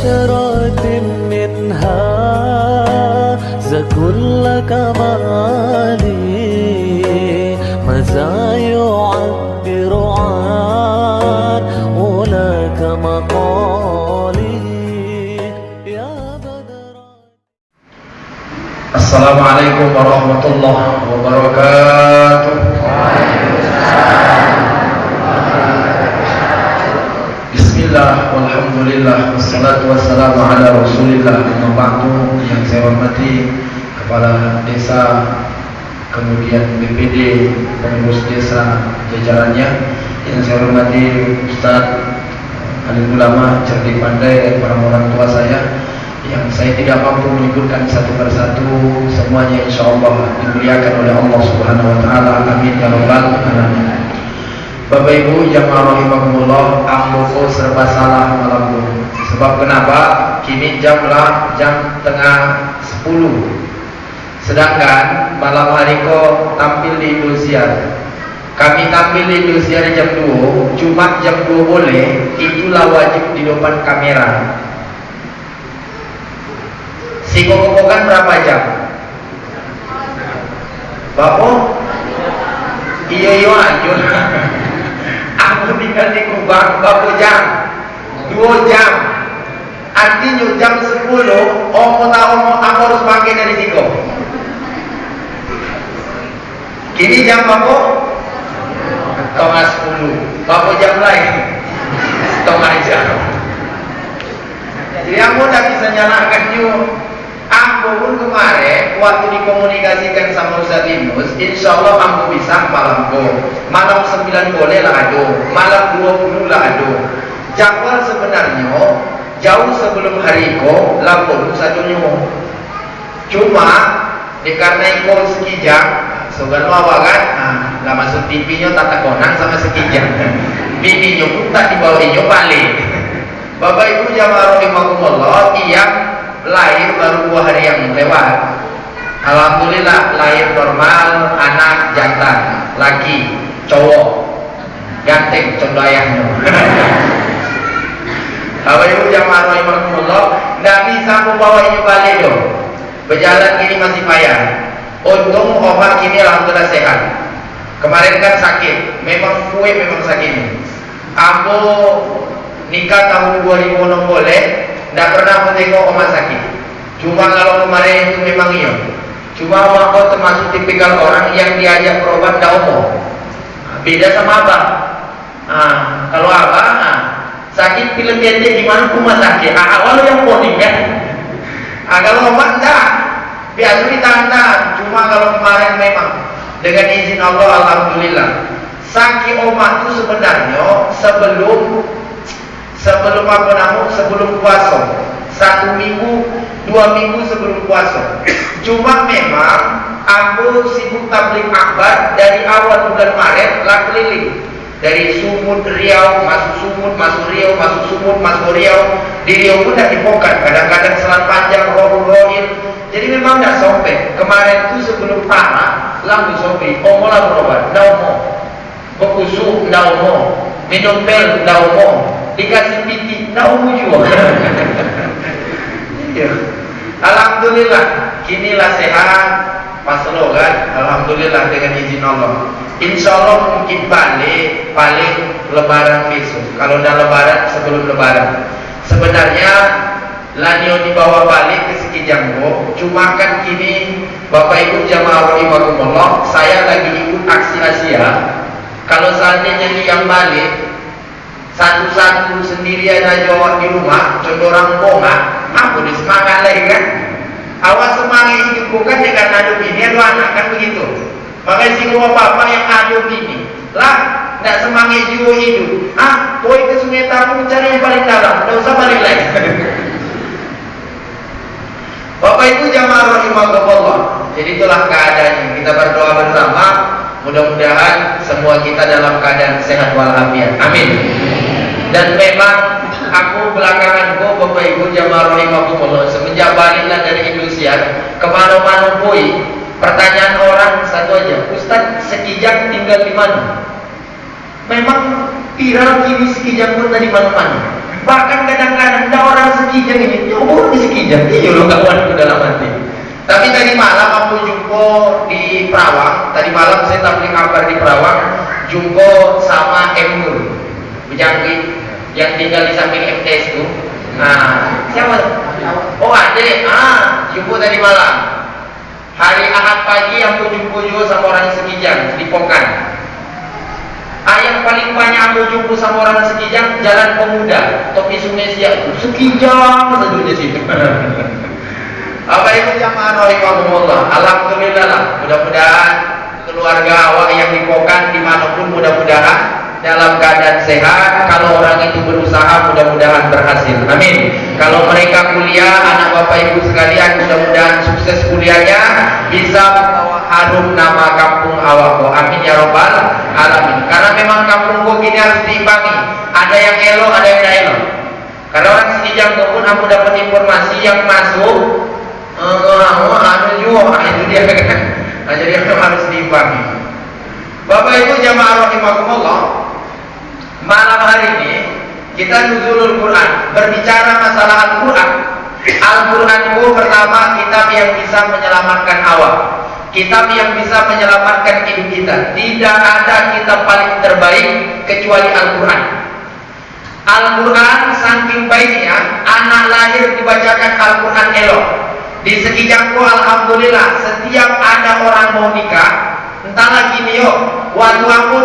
بدرة منها كل كمالي ماذا يعبر عن أولاك مقالي يا بدر. السلام عليكم ورحمة الله وبركاته. Bismillah, walhamdulillah, wassalatu wassalamu ala rasulillah. Membantu yang saya hormati Kepala Desa, kemudian BPD, pengurus desa jajarannya, yang saya hormati Ustadz alim ulama, cerdik pandai, dan para orang tua saya yang saya tidak mampu menyebutkan satu persatu, semuanya insya Allah dimuliakan oleh Allah Subhanahu Wa Taala. Amin ya rabbal alamin. Bapak Ibu jamaah rahimakumullah, ambo serba salah malam ini. Sebab kenapa? Kini jam tengah 10. Sedangkan malam hari kau tampil di Indosiar. Kami tampil di Indosiar jam 2, cuma jam 2 boleh, itulah wajib di depan kamera. Si kokokan berapa jam? Bapak? Iya aja. Aku tinggal di Kubang berapa jam? 2 jam. Artinya jam 10 aku aku harus pakai dari situ. Kini jam berapa? Setengah 10. Berapa jam lain? Setengah jam. Jadi aku tak bisa nyalakan juga. Aku pun kemarin waktu dikomunikasikan sama Ustaz Yunus, insya Allah aku bisa malam 9 boleh lah ada, malam 20 lah ada. Jadwal sebenarnya jauh sebelum hari ko lampung satunya. Cuma dikarenai ko sekijang sebenarnya awak kan, lah masuk TV-nya tata konang sama sekijang. Bininya pun tak dibawainnya balik. Bapak Ibu jamaah rahimakumullah, yang lahir baru 2 hari yang lewat, alhamdulillah lahir normal, anak jantan, laki, cowok, ganteng, contoh ayahnya. Bapak Ibu jamaah rahimakumullah, tidak bisa membawanya balik dong. Berjalan gini masih payah. Untung omak ini alhamdulillah sehat. Kemarin kan sakit, memang sakit. Aku nikah tahun 2006 boleh, tidak pernah aku tengok oma sakit. Cuma kalau kemarin itu memang iya. Cuma aku termasuk tipikal orang yang diajak berobat tidak omong. Beda sama abang. Kalau abang sakit pilih di mana rumah sakit. Awal yang poning kan. Kalau oma tidak, biasa ditantang. Cuma kalau kemarin memang dengan izin Allah alhamdulillah. Sakit oma itu sebenarnya sebelum puasa, 1 minggu 2 minggu sebelum puasa. Cuma memang aku sibuk tabligh akbar dari awal bulan Maret lah keliling, dari Sumut Riau, masuk Sumut, masuk Riau, masuk Sumut, masuk Riau. Di Riau pun dah dipokat, kadang-kadang Selat Panjang, Rohul. Jadi memang dah sampai kemarin itu sebelum parah langsung sampai omolah berobat, dah omong berkusuk, dah omong minum pil, dah omong dikasih piti, tak umum juga. Iya. Alhamdulillah, kinilah sehat, pasal kan. Alhamdulillah dengan izin Allah. Insya Allah mungkin balik paling Lebaran besok. Kalau dah Lebaran sebelum Lebaran. Sebenarnya Lanio dibawa balik ke Sekijanggo. Cuma kan kini Bapak Ibu jamaah rahimakumullah, saya lagi ikut aksi Asia. Kalau seandainya yang balik satu-satu sendirian aja di rumah, contoh orang bonga, aku disemangat lagi kan. Awas semangat hidup bukan dengan adu bini, adu anak kan begitu. Makanya si bapak yang adu bini lah, tidak semangat jiwa hidup. Boy ke Sungai Tapung cari yang paling dalam, tidak usah balik lagi. Bapak Ibu jamaah rahimakumullah, jadi itulah keadaannya. Kita berdoa bersama, mudah-mudahan semua kita dalam keadaan sehat walafiat. Amin. Dan memang aku belakangan Bapak Ibu jamaah rahimakumullah, semenjak baliklah dari Indosiar, kemana-mana boy, pertanyaan orang satu aja, Ustaz Sekijang tinggal di mana? Memang viral kini Sekijang pun dari mana-mana. Bahkan kadang-kadang ada orang Sekijang tadi malam saya tablik kabar di Perawang, jumpa sama M Nur Bejangki yang tinggal di samping MTS itu. Nah, siapa? Oh Ade, jumpa tadi malam. Hari Ahad pagi aku jumpa juga sama orang Sekijang di Pokan. Yang paling banyak aku jumpa sama orang Sekijang, Jalan Pemuda, topi Sungai Siak, Sekijang tentunya situ. Apa itu jamaah rahimahumullah. Alhamdulillah lah, mudah-mudahan keluarga awak yang di Pokan dimanapun mudah-mudahan dalam keadaan sehat. Kalau orang itu berusaha mudah-mudahan berhasil, amin. Kalau mereka kuliah, anak bapak ibu sekalian mudah-mudahan sukses kuliahnya, bisa membawa harum nama kampung awak, amin ya robbal alamin. Karena memang kampung kok gini harus diimbangi, ada yang elok, ada yang tidak elok. Karena orang Sekijang pun aku dapat informasi yang masuk itu dia kan. Nah, jadi harus diimbangi. Bapak ibu jamaah rahimakumullah, malam hari ini kita nuzulul Quran, berbicara masalah Al-Quran. Al-Quran itu pertama kitab yang bisa menyelamatkan awam, kitab yang bisa menyelamatkan hidup kita. Tidak ada kitab paling terbaik kecuali Al-Quran. Al-Quran saking baiknya, anak lahir dibacakan Al-Quran elok. Di Sekijangku alhamdulillah, setiap ada orang mau nikah, entah lagi nih yo, waktu aku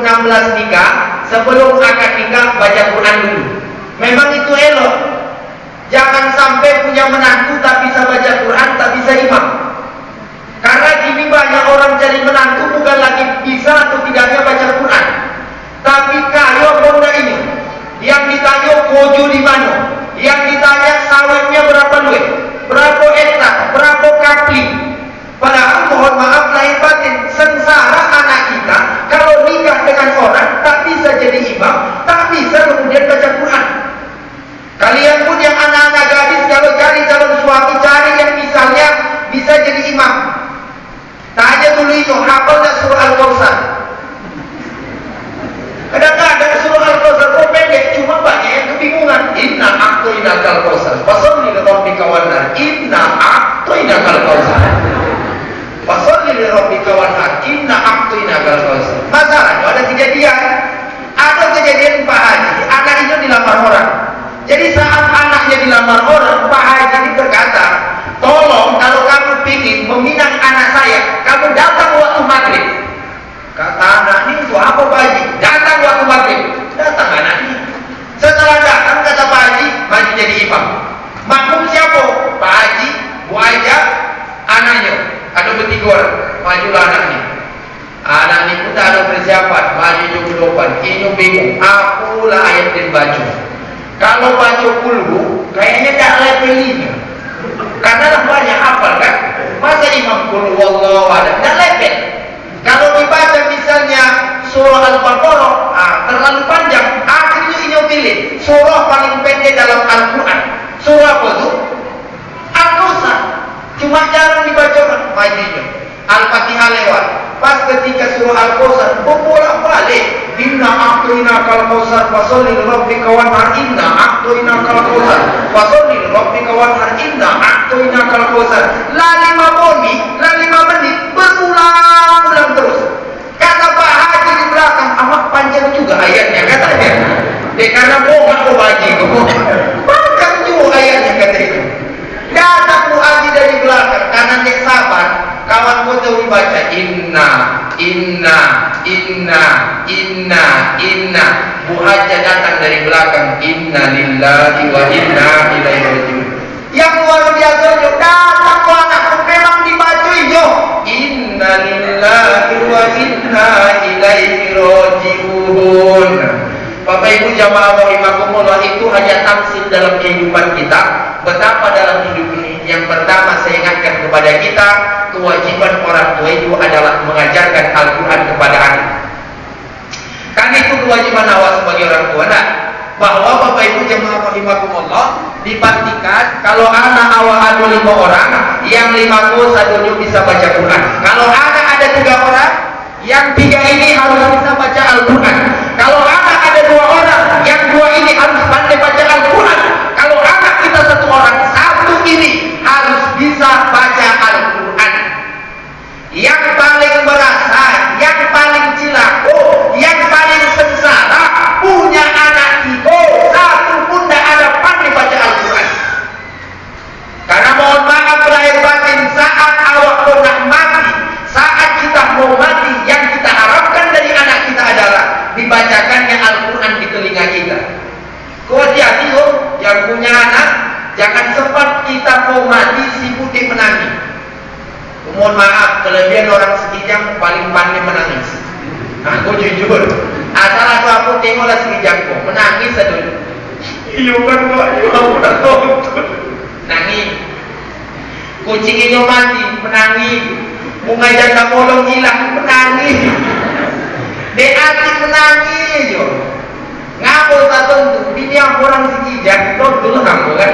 2016 nikah, sebelum akad nikah baca Quran dulu. Memang itu elok. Jangan sampai punya menantu tak bisa baca Quran, tak bisa imam. Karena gini banyak orang cari menantu bukan lagi bisa atau tidaknya baca Quran, tapi kayo benda ini. Yang ditanya kojo di mana, yang ditanya sawitnya berapa duit, berapa hektar, berapa kapling. Padahal mohon maaf lahir batin, sengsara anak kita kalau nikah dengan orang tak bisa jadi imam, tak bisa kemudian baca Quran. Kalian pun yang anak-anak gadis kalau cari calon suami, cari yang misalnya bisa jadi imam. Tanya dulu itu, hafal tak surah Al-Kautsar? Kadang-kadang surah Al-Kautsar kok pendek, cuma banyak yang kebingungan. Inna a'tainakal kautsar fasholli lirabbika wanhar. Inna a'tainakal kautsar fasholli lirabbika wanhar. Inna a'tainakal kautsar. Masalahnya ada kejadian. Ada kejadian Pak Haji, anak itu dilamar orang. Jadi saat anaknya dilamar orang, Pak Haji ini berkata, tolong kalau kamu ingin meminang anak saya, kamu datang waktu maghrib. Kata anak ini, itu apa Pak Haji? Datang waktu maghrib. Datang anaknya. Setelah datang kata Pak Haji, maju jadi imam. Makmum siapa? Pak Haji, Bu Aja, anaknya. Ada bertiga orang. Majulah anaknya. Anak ini pun tak ada persiapan. Maju juga depan. Ini bingung. Apalah ayat dan baju. Kalau baca kulhu, kayaknya tak levelnya. Karena lah banyak hafal kan. Masa imam kulhu wallahu a'lam tak level. Kalau dibaca misalnya surah Al-Baqarah, terlalu panjang. Akhirnya ini pilih surah paling pendek dalam Al-Quran. Surah apa itu? Al-Kautsar. Cuma jarang dibaca majunya. Al-Fatihah lewat. Pas ketika surah Al-Kautsar bolak-balik. Inna a'tainakal kautsar fasholli lirabbika wanhar. Inna a'tainakal kautsar fasholli lirabbika wanhar. Inna a'tainakal kautsar. La 5 menit berulang-ulang terus. Kata Pak Haji di belakang, amat panjang juga ayatnya katanya. Karena bohong aku Haji. Panjang juga ayatnya kata itu. Datang Bu Haji dari belakang karena dia sabar. Kawan foto dibaca inna. Bu Haji datang dari belakang, inna lillahi wa inna ilaihi raji'un. Yang luar biasa itu datang ke anakku memang dibaca itu inna lillahi wa inna ilaihi raji'un. Bapak Ibu jamaah rahimakumullah, itu hanya tamsil dalam kehidupan kita. Betapa dalam hidup ini, yang pertama saya ingatkan kepada kita, kewajiban orang tua itu adalah mengajarkan Al-Quran kepada anak. Kan itu kewajiban awal sebagai orang tua. Nah, bahwa Bapak Ibu jamaah rahimakumullah, dipastikan kalau anak awal ada 5 orang, yang 5 ko sadonya bisa baca Quran. Kalau anak ada 3 orang, yang 3 ini harus bisa baca Al-Quran. Kalau anak ada 2 orang, yang 2 ini harus pandai baca Al-Quran. Kalau anak kita 1 orang, 1 ini harus bisa baca Al-Quran. Yang paling berat si putih menangis. Mohon maaf, kelebihan orang Sekijang paling pandai menangis. Aku jujur, asal aku tengoklah Sekijangku menangis dulu. Iya kan Pak, aku udah tonton. Nangis. Kucing itu mati, menangis. Bunga janda bolong hilang, menangis. Deati menangis yo. Ngapo satu ini yang orang Sekijang itu dulu ngapo kan?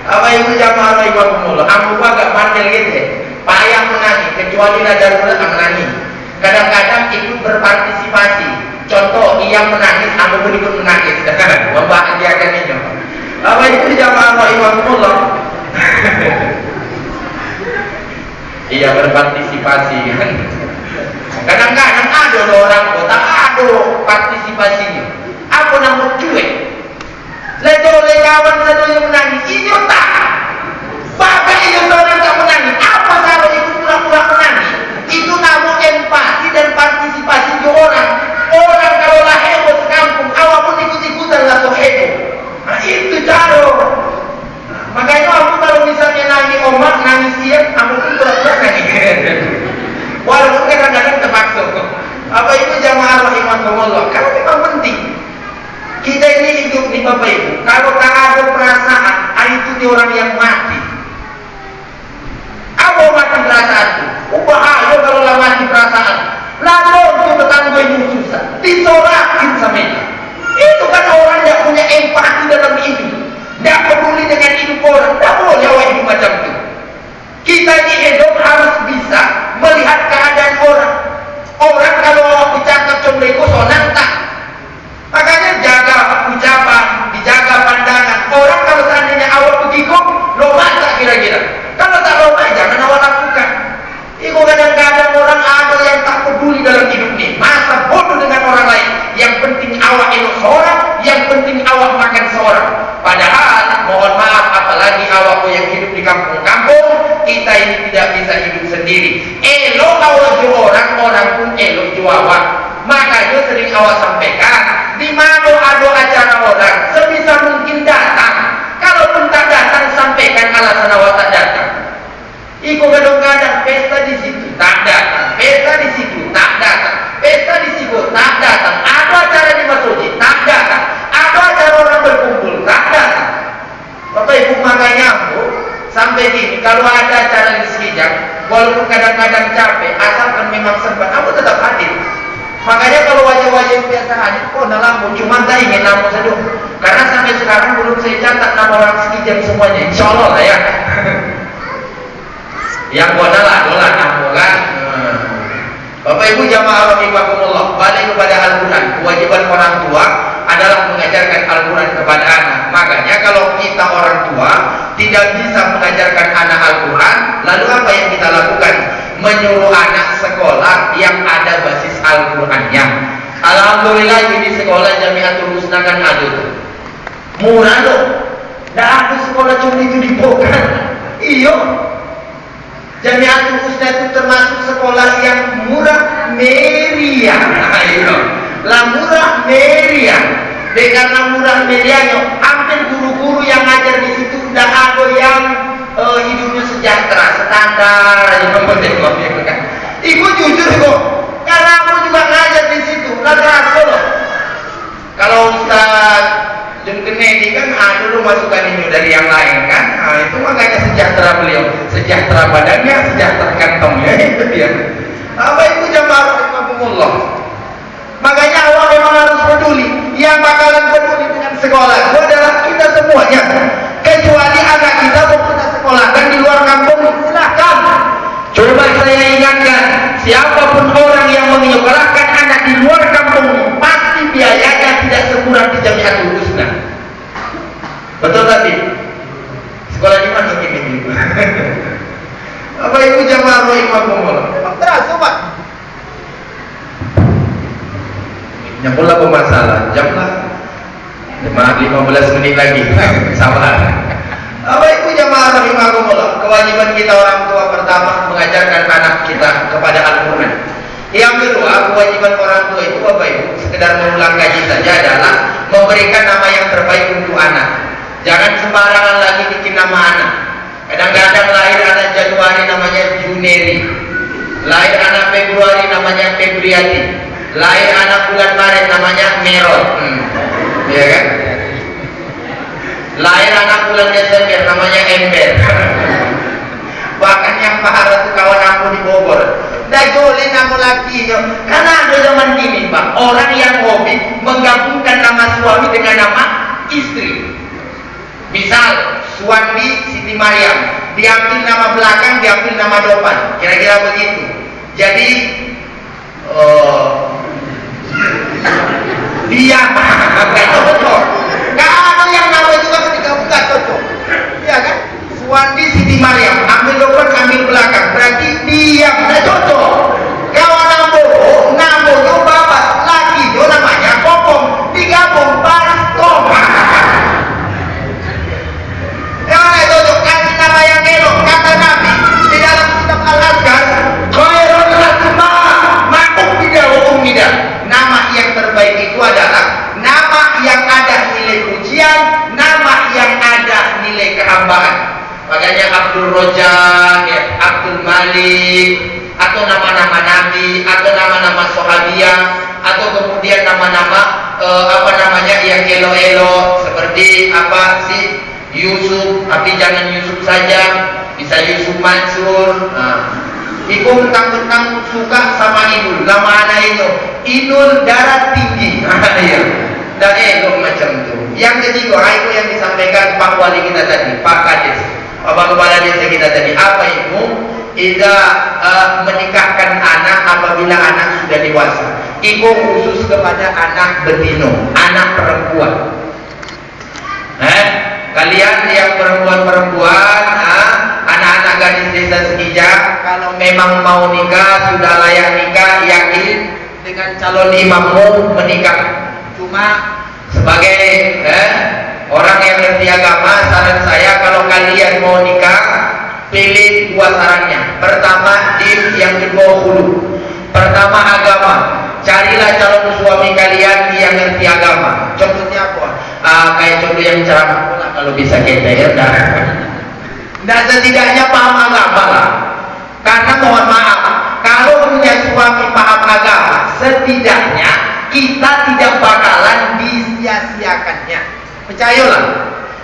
Apa itu jamaah rahimahumullah? Aku agak bandel gitu. Payah menangis, kecuali darurat menangis. Kadang-kadang ikut berpartisipasi. Contoh, ia menangis, aku pun ikut menangis. Membahagiakan ini. Apa itu jamaah rahimahumullah? Ia berpartisipasi. Kadang-kadang ada orang kota, ada partisipasinya. Aku namun cuek. Oleh kawan satu yang menangis, itu tak. Bahkan itu seorang tak menangis. Apa salah itu pura-pura menangis? Itu namun empati dan partisipasi di orang. Orang kalau lah heboh sekampung, awak pun ikut-ikutan lah so heboh. Nah itu cara. Makanya aku kalau misalnya nangis omak, nangis dia, aku pun pura-pura nangis. Walaupun kadang-kadang terpaksa. Apa itu jamaah rahimahumullah? Karena memang penting. Kita ini hidup di Bapak Ibu. Kalau tak ada perasaan, itu di orang yang mati. Apa mati perasaan itu? Bahaya kalau lah mati perasaan. Lalu untuk tetangga itu susah. Disorakin sama itu. Itu kan orang yang punya empati dalam hidup. Tidak peduli dengan hidup orang. Tidak boleh awak hidup macam itu. Kita ini hidup harus bisa melihat keadaan orang. Orang kalau awak bercakap combleko sonang tak. Makanya jaga ucapan, dijaga pandangan. Orang kalau seandainya awak begitu, lomah tak kira-kira. Kalau tak lomah, jangan awak lakukan. Itu kadang-kadang orang ada yang tak peduli dalam hidup ini. Masa bodoh dengan orang lain. Yang penting awak elok seorang, yang penting awak makan seorang. Padahal, mohon maaf, apalagi awak yang hidup di kampung-kampung, kita ini tidak bisa hidup sendiri. Elok awak jua orang, orang pun elok jua awak. Makanya sering awak sampaikan, di mana ada acara orang, sebisa mungkin datang. Kalaupun tak datang, sampaikan alasan awak tak datang. Iku kadang-kadang pesta di situ tak datang, pesta di situ tak datang, pesta di situ tak datang. Ada acara di masjid tak datang, ada acara orang berkumpul tak datang. Bapak Ibu makanya aku sampai gini, kalau ada acara di Sekijang, walaupun kadang-kadang capek, asalkan memang sempat, aku tetap hadir. Makanya kalau wajah-wajah yang biasa hadir, kok nalampu, cuma tak ingin namun saja. Karena sampai sekarang belum saya catat nama orang Sekijang semuanya, insya Allah lah ya. Yang bodoh lah, namun kan. Bapak Ibu jamaah rahimahumullah, balik kepada Al-Quran. Kewajiban orang tua adalah mengajarkan Al-Quran kepada anak. Makanya kalau kita orang tua tidak bisa mengajarkan anak Al-Quran, lalu apa yang kita lakukan? Menyuruh anak sekolah yang ada basis Al-Qurannya. Alhamdulillah di sekolah Jamiatul Husna kan ada tuh. Murah loh. Tidak ada sekolah cuma itu di Bokan. Iyo. Jamiatul Husna itu termasuk sekolah yang murah meriah. Ayo. Lah murah meriah. Karena murah meriahnya, hampir guru-guru yang ngajar di situ sudah ada yang hidupnya sejahtera, standar aja tengok kan. Ibu jujur kok, karena aku juga ngajar di situ, nggak terasa loh. Kalau Ustaz Jengkene kan dulu masukan ini dari yang lain kan, nah, itu makanya sejahtera beliau, sejahtera badannya, sejahtera kantongnya itu dia. Apa itu jamaah rahimahumullah? Makanya awal memang harus peduli. Yang bakalan peduli dengan sekolah itu adalah kita semuanya. Kecuali anak kita mau kita sekolahkan di luar kampung, silakan. Coba saya ingatkan, siapapun orang yang menyekolahkan anak di luar kampung, pasti biayanya tidak sekurang di Jamiatul Husna. Betul tadi? Sekolah di mana ini? Apa itu jamaah rahimahumullah? Memang terasa Pak. Nyampulah pemasalah, jam lah 15 menit lagi, sabar. Apa itu jamaah rahimahumullah? Kewajiban kita orang tua pertama mengajarkan anak kita kepada Al-Quran. Yang kedua, kewajiban orang tua itu Bapak Ibu, sekedar mengulang kaji saja adalah memberikan nama yang terbaik untuk anak. Jangan sembarangan lagi bikin nama anak. Kadang-kadang lahir anak Januari namanya Juneri, lahir anak Februari namanya Febriati, lahir anak bulan Maret namanya Merot, ya kan? Lahir anak bulan Desember namanya Ember. Bahkan yang parah itu kawan aku di Bogor, dah jolin aku lagi yo. Karena ada zaman gini Pak, orang yang hobi menggabungkan nama suami dengan nama istri. Misal Suwandi Siti Mariam, diambil nama belakang, diambil nama depan, kira-kira begitu. Jadi dia nggak cocok. Kalau yang nama itu kan digabung nggak cocok, iya kan? Suwandi Siti Mariam, ambil depan, ambil belakang, berarti dia nggak cocok. Kalau Nambogo babat lagi, itu namanya Popom, digabung Baskom. Yang cocok, kasih nama yang elok, kata Nabi di dalam kitab Al-Azkar, khairul asma' ma'um bidah. Nama yang terbaik itu adalah nama yang ada nilai pujian, nama yang ada nilai kehambaan. Makanya Abdul Rojak, ya, Abdul Malik, atau nama-nama Nabi, atau nama-nama Sahabiyah, atau kemudian nama-nama yang elo-elo seperti apa sih, Yusuf, tapi jangan Yusuf saja, bisa Yusuf Mansur. Ibu mentang-mentang suka sama Inul, nama anak itu Inul darah tinggi, ya, dan elok macam itu. Yang ketiga, itu yang disampaikan Pak Wali kita tadi, Pak Kades, Bapak Kepala Desa kita tadi, apa itu? Ida menikahkan anak apabila anak sudah dewasa. Ibu khusus kepada anak betino, anak perempuan. Kalian yang perempuan-perempuan, anak-anak gadis desa Sekijang, kalau memang mau nikah, sudah layak nikah, yakin dengan calon imammu menikah. Cuma sebagai orang yang ngerti agama, saran saya kalau kalian mau nikah, pilih dua sarannya. Pertama, din, yang kedua hulu. Pertama, agama. Carilah calon suami kalian yang ngerti agama. Contohnya apa? Kayak contoh yang ceramah pula, kalau bisa kita ya. Dan setidaknya paham agama lah. Karena mohon maaf, kalau punya suami paham agama, setidaknya kita tidak bakalan disia-siakannya. Percayalah,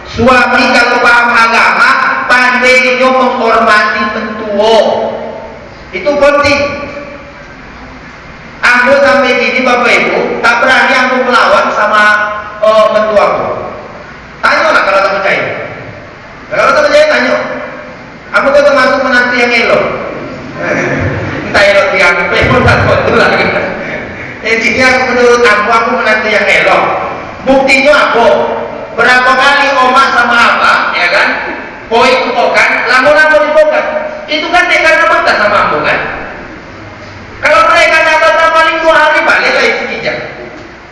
suami kalau paham agama, pandainya menghormati mentuo. Itu penting. Aku sampai gini Bapak Ibu, tak berani aku melawan sama mentua aku. Tanyalah kalau tak percaya. Kalau tak percaya tanya. Aku tuh termasuk menantu yang elok. Entah elok dianggap pun tak betul lagi. Intinya menurut aku menantu yang elok. Buktinya apa? Berapa kali oma sama apa, ya kan? Poin pokan, lamun-lamun dipokan. Itu kan dia karena betah sama aku kan? Kalau mereka dapat paling 2 hari balik lagi Sekijang.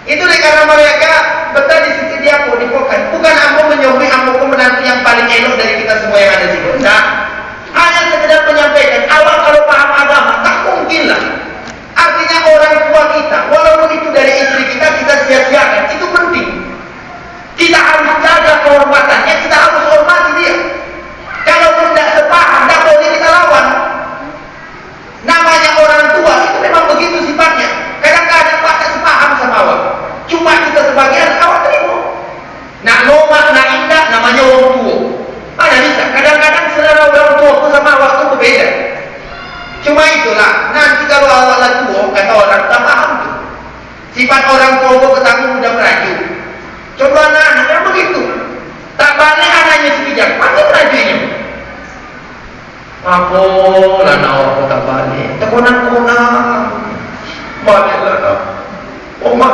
Itu karena mereka betah di situ dia aku dipokan. Bukan aku menyobi aku menantu yang paling elok dari kita semua yang ada di sini. Nah, hanya sekedar menyampaikan. Awal kalau paham agama, tak mungkin lah. Artinya orang tua kita, walaupun itu dari istri kita sia-siakan. Itu penting. Kita harus jaga kehormatannya, kita harus hormati dia. Kalaupun tidak sepaham, tidak boleh kita lawan. Namanya orang tua itu memang begitu sifatnya. Kadang-kadang tak sepaham sama awak. Cuma kita sebagai anak awak terima. Nak lomak, nak indah, namanya orang tua. Mana bisa? Kadang-kadang selera orang tua itu sama awak itu berbeda. Cuma itulah, nanti kalau awak lah tua, kata orang tak paham tu. Sifat orang tua itu ketemu mudah merajuk. Coba anak-anaknya begitu. Tak balik anaknya Sekijang, pasti merajunya. Apa lah nak orang tak balik? Terkonang-konang. Baliklah nak. Oma.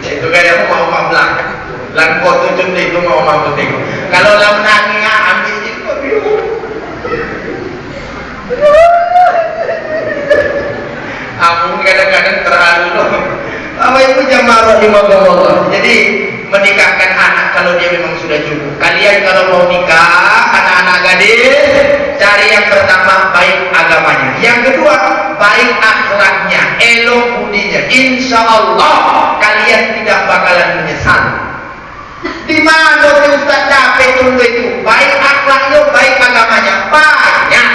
Itu kan aku mau belakang. Lan foto contoh itu mau tengok. Kalau lah menangis ambil itu biru. Aku kadang-kadang terharu loh. Apa itu jamaah rahimahullah. Jadi menikahkan anak kalau dia memang sudah cukup. Kalian kalau mau nikah, anak-anak gadis, cari yang pertama baik agamanya, yang kedua baik akhlaknya, elok budinya. Insya Allah kalian tidak bakalan menyesal. Di mana Ustaz capek tunggu itu? Baik akhlaknya, baik agamanya, banyak.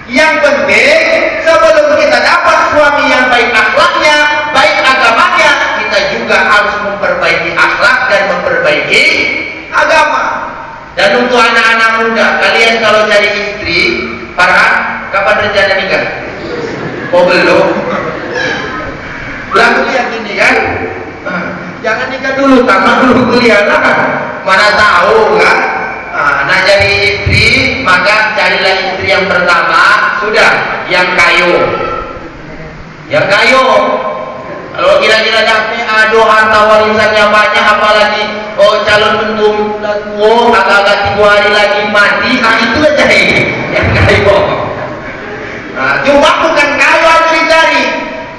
Yang penting sebelum kita dapat suami yang baik akhlaknya, baik agamanya, kita juga harus memperbaiki akhlak dan memperbaiki agama. Dan untuk anak-anak muda, kalian kalau cari istri, kapan rencana nikah? Oh belum. Lalu lihat ini kan, jangan nikah dulu, tamat dulu kuliah lah. Mana tahu kan? Nah jadi istri, maka carilah istri yang pertama, sudah, yang kayu. Yang kayu. Kalau kira-kira capek, aduh harta warisannya banyak, apalagi calon mentua agak-agak 3 hari lagi mati, itu aja yang kayu. Cuma bukan kayu harus dicari,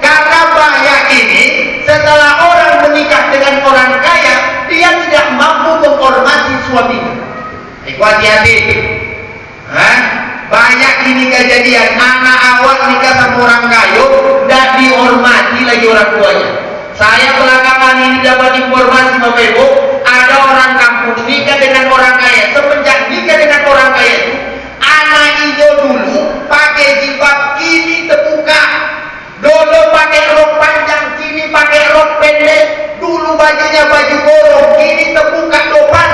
karena banyak ini setelah orang menikah dengan orang kaya, dia tidak mampu menghormati suaminya. Hati-hati. Banyak ini kejadian, anak awal nikah sama orang kaya, tidak dihormati lagi orang tuanya. Saya belakangan ini dapat informasi Bapak Ibu, ada orang kampung nikah dengan orang kaya. Semenjak nikah dengan orang kaya itu, anak itu dulu pakai jilbab, kini terbuka. Dulu pakai rok panjang, kini pakai rok pendek. Dulu bajunya baju gorong, kini terbuka depan.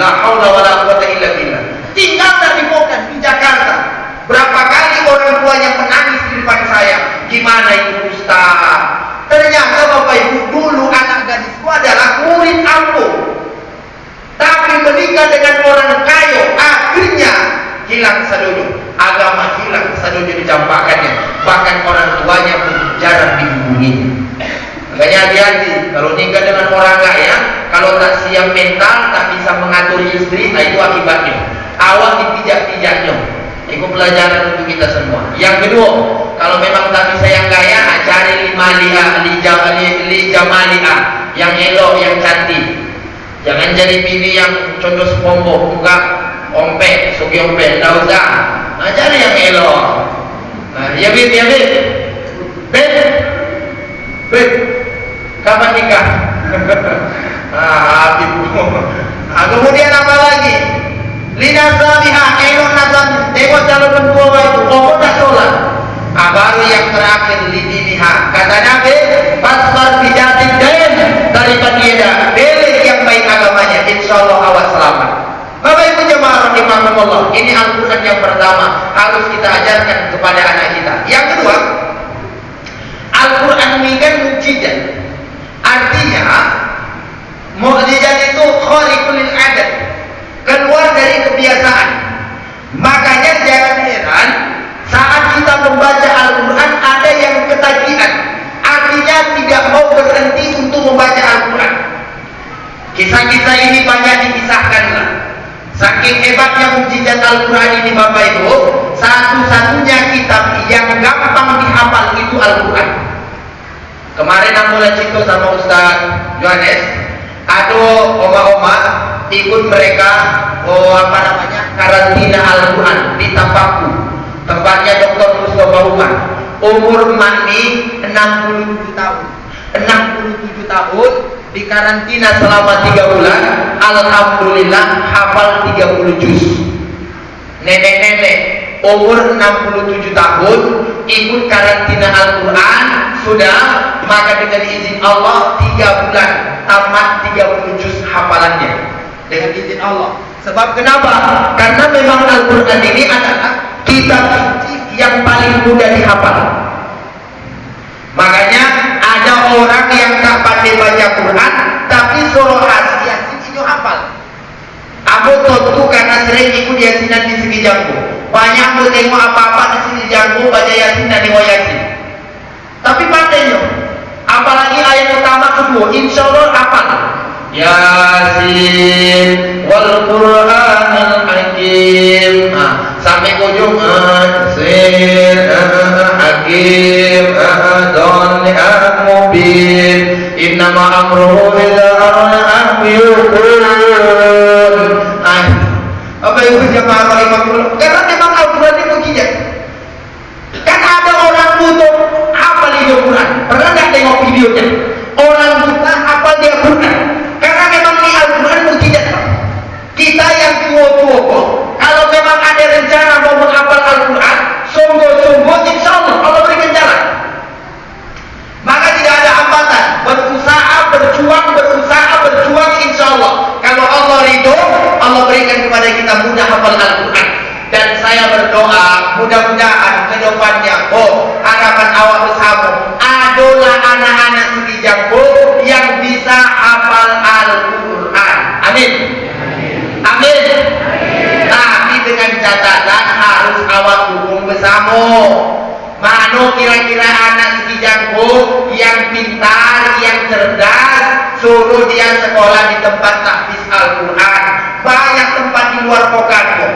La haula wala quwwata illa billah. Tinggal di Mokan, di Jakarta. Berapa kali orang tuanya menangis di depan saya. Gimana itu Ustaz? Ternyata Bapak Ibu, dulu anak gadisku adalah murid kampung. Tapi menikah dengan orang kaya, akhirnya hilang sadojo. Agama hilang, sadojo dicampakkannya. Bahkan orang tuanya pun jarang dihubungi. Makanya hati-hati, kalau nikah dengan orang kaya, kalau tak siap mental, tak bisa mengatur istri, itu akibatnya. Awal dipijak-pijaknya. Itu pelajaran untuk kita semua. Yang kedua, kalau memang tak bisa yang kaya, cari li jamaliha, yang elok, yang cantik. Jangan jadi bini yang contoh sepombok, buka ompek, sugi ompek, tak usah. Cari yang elok. Ya Bib, kapan nikah? Kemudian apa lagi? Linazamiha, elok nazami. Tengok calon mentua itu, tak sholat. Baru yang terakhir lidiniha. Kata Nabi, pasbar bijatin dan tarikan dia pilih yang baik agamanya. Insya Allah awal selamat. Bapak Ibu jemaah rahimakumullah, ini Al-Quran yang pertama harus kita ajarkan kepada anak kita. Yang kedua, Al-Quran ini kan mukjizat. Artinya mukjizat itu khariqul adat, keluar dari kebiasaan. Makanya jangan heran saat kita membaca Al-Quran ada yang ketagihan, artinya tidak mau berhenti untuk membaca Al-Quran. Kisah-kisah ini banyak dikisahkan lah. Saking hebatnya mukjizat Al-Quran ini Bapak Ibu, satu-satunya kitab yang gampang dihafal itu Al-Quran. Kemarin aku mulai cerita sama Ustaz Yohanes, ada oma-oma ikut mereka karantina Al-Quran di Tapaku, tempatnya Dr. Mustafa Umar. Umur mani 67 tahun. 67 tahun di karantina selama 3 bulan. Alhamdulillah hafal 30 juz. Nenek-nenek umur 67 tahun ikut karantina Al-Quran, sudah, maka dengan izin Allah 3 bulan tamat 30 juz hafalannya dengan izin Allah. Sebab kenapa? Karena memang Al-Quran ini adalah kitab suci yang paling mudah dihafal. Makanya ada orang yang tak pandai baca Quran, tapi surah Yasin itu hafal. Aku tentu karena sering ikut yasinan di segi jambu. Banyak aku tengok apa-apa di segi jambu baca Yasin dan riwayat Yasin. Tapi pandainya, apalagi ayat pertama kedua, insya Allah hafal. Yasin wal Qur'anil Hakim. Sampai ujung Yasin Hakim Adon Mubin. Innama amruhu idza arada amyukun. Apa itu jemaah rahimahullah? Karena memang kira-kira anak sekijangku yang pintar, yang cerdas, suruh dia sekolah di tempat tahfiz Al-Quran. Banyak tempat di luar Pokanko,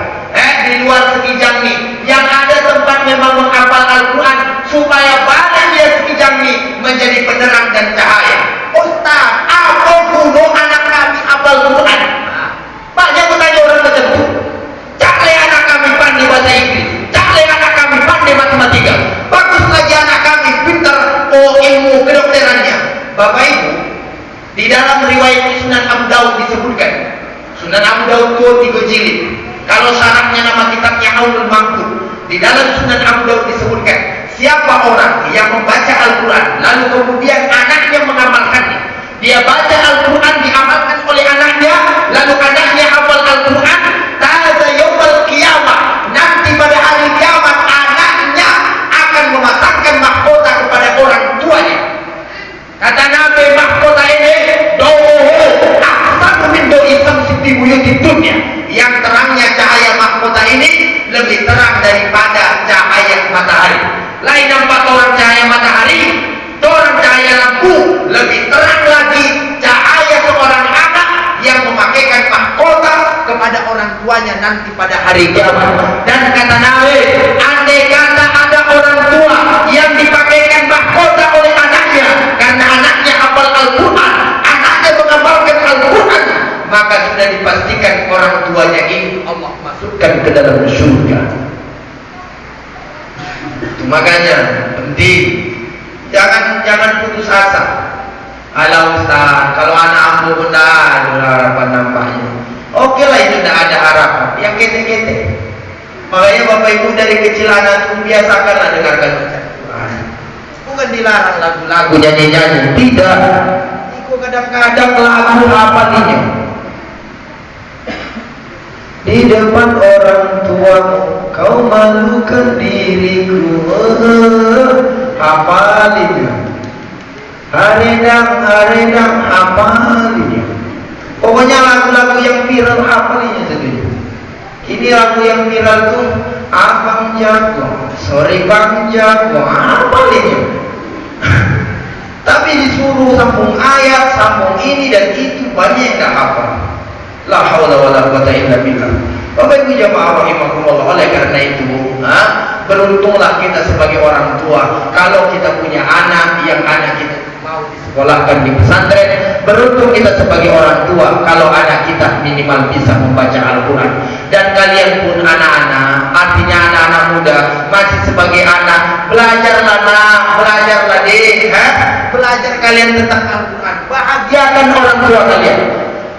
di luar Sekijang nih, yang ada tempat memang menghafal Al-Quran supaya badan dia Sekijang nih menjadi penerang dan cahaya. Ustaz, apa gunung anak kami hafal Quran? Banyak bertanya orang tertentu. Cakle anak kami pandai bahasa Inggris, cakle anak kami pandai matematika, bagus lagi anak kami pintar ilmu kedokterannya. Bapak Ibu, di dalam riwayat Sunan Abu Daud disebutkan, Sunan Abu Daud itu 3 jilid. Kalau syaratnya nama kitabnya Aunul Maqbul. Di dalam Sunan Abu Daud disebutkan, siapa orang yang membaca Al-Quran lalu kemudian anaknya mengamalkannya. Dia baca Al-Quran diamalkan oleh anaknya, lalu anaknya hafal Al-Quran. Ta'adza yaumul qiyamah, nanti pada hari kiamat anaknya akan memasangkan mahkota kepada orang tuanya. Kata Nabi, mahkota ini do'uhu ahsanu min do'i samsi fi buyutid dunya. Yang terangnya cahaya mahkota ini lebih terang daripada cahaya matahari. Lain nampak orang cahaya matahari, orang cahaya lampu, lebih terang lagi cahaya seorang anak yang memakaikan mahkota kepada orang tuanya nanti pada hari kiamat. Dan kata Nabi, andai kata ada orang tua yang dipakaikan mahkota oleh anaknya karena anaknya hafal Al-Quran, anaknya mengamalkan Al-Quran, maka sudah dipastikan orang tuanya ini Allah masukkan ke dalam surga. Itu makanya penting, jangan putus asa. Alah Ustaz, kalau anak aku pun dah ada harapan nampaknya. Oke lah, itu tidak ada harapan. Yang kete-kete. Makanya Bapak Ibu dari kecil anak itu biasakanlah dengarkan Al-Quran. Bukan dilarang lagu-lagu nyanyi-nyanyi, tidak. Itu kadang-kadang lagu hafalinya. Di depan orang tuamu kau malukan diriku, hafalinya. Haredang hafalinya. Pokoknya lagu-lagu yang viral hafalinya saja. Ini lagu yang viral tuh Abang Jago, Sorry Bang Jago, hafalinya. Tapi disuruh sambung ayat, sambung ini dan itu, banyak yang tak hafal. La haula wala quwata illa billah. Bapak Ibu jamaah rahimakumullah, oleh karena itu, beruntunglah kita sebagai orang tua kalau kita punya anak yang anak kita mau disekolahkan di pesantren. Beruntung kita sebagai orang tua kalau anak kita minimal bisa membaca Al-Quran. Dan kalian pun anak-anak, artinya anak-anak muda masih sebagai anak, belajarlah deh, belajar kalian tentang Al-Quran. Bahagiakan orang tua kalian.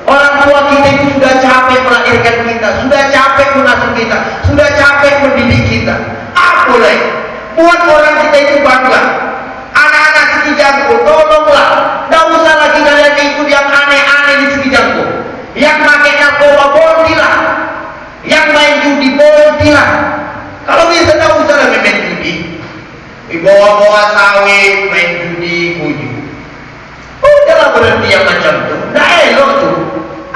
Orang tua kita itu sudah capek melahirkan kita, sudah capek mengasuh kita, sudah capek mendidik kita. Apa lagi? Buat orang kita itu bangga. Anak-anak Sekijangku, tolonglah. Tidak usah lagi kalian ikut yang aneh-aneh di Sekijangku. Yang pakai narkoba, bolehlah. Yang main judi, bolehlah. Kalau bisa tidak usah lagi main judi. Bawa-bawa sawit, main judi, kuju. Udahlah berhenti yang macam itu. Tidak elok tuh.